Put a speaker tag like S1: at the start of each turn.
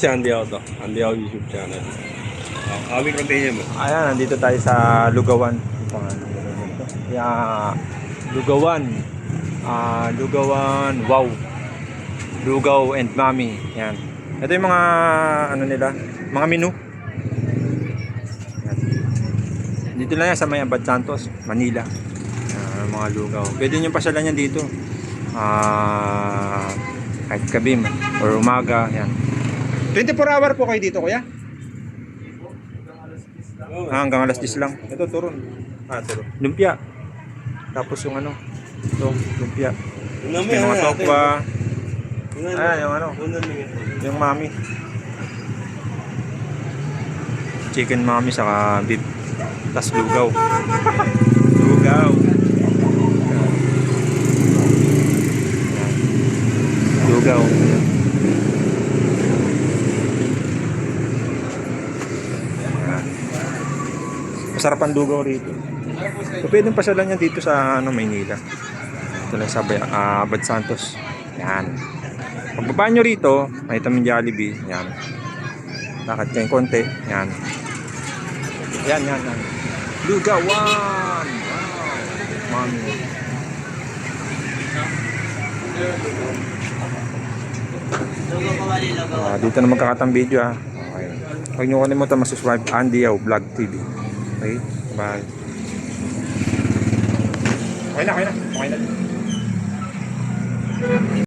S1: Si Andy to. Andy YouTube channel. Kawin kontainer mo.
S2: Ayan, nandito tayo sa Lugawan. Ito nga. Yeah. Lugawan. Lugawan. Wow. Lugaw and Mami. Yan. Ito yung mga ano nila, mga menu. Yan. Dito lang yan sa may Abad Santos, Manila. Mga lugaw. Pwede nyo pasyalan yan dito. Kahit gabi or umaga. Yan. 24 hour po kayo dito, kuya? Hanggang alas 10 lang. Ito, turon. Turon. Lumpia. Tapos yung ano, ito, lumpia. Yung mga tokwa. Yung ano, yung mami. Chicken mami saka beef. Tas lugaw. Lugaw. Lugaw. Masarap ang lugaw rito. So, pwedeng pasyalan yan dito sa ano, Maynila. Ito lang sa Abad Santos. Yan. Pagbaba nyo rito, makita mo yung Jollibee. Yan. Lakad kayong konti. Yan. Yan. Lugawan! Wow! Mami. Dito na magkakatang video ha. Okay. Huwag nyo kalimutan mag-subscribe Andy Yao Vlog TV. Okay? Bye. Okay na.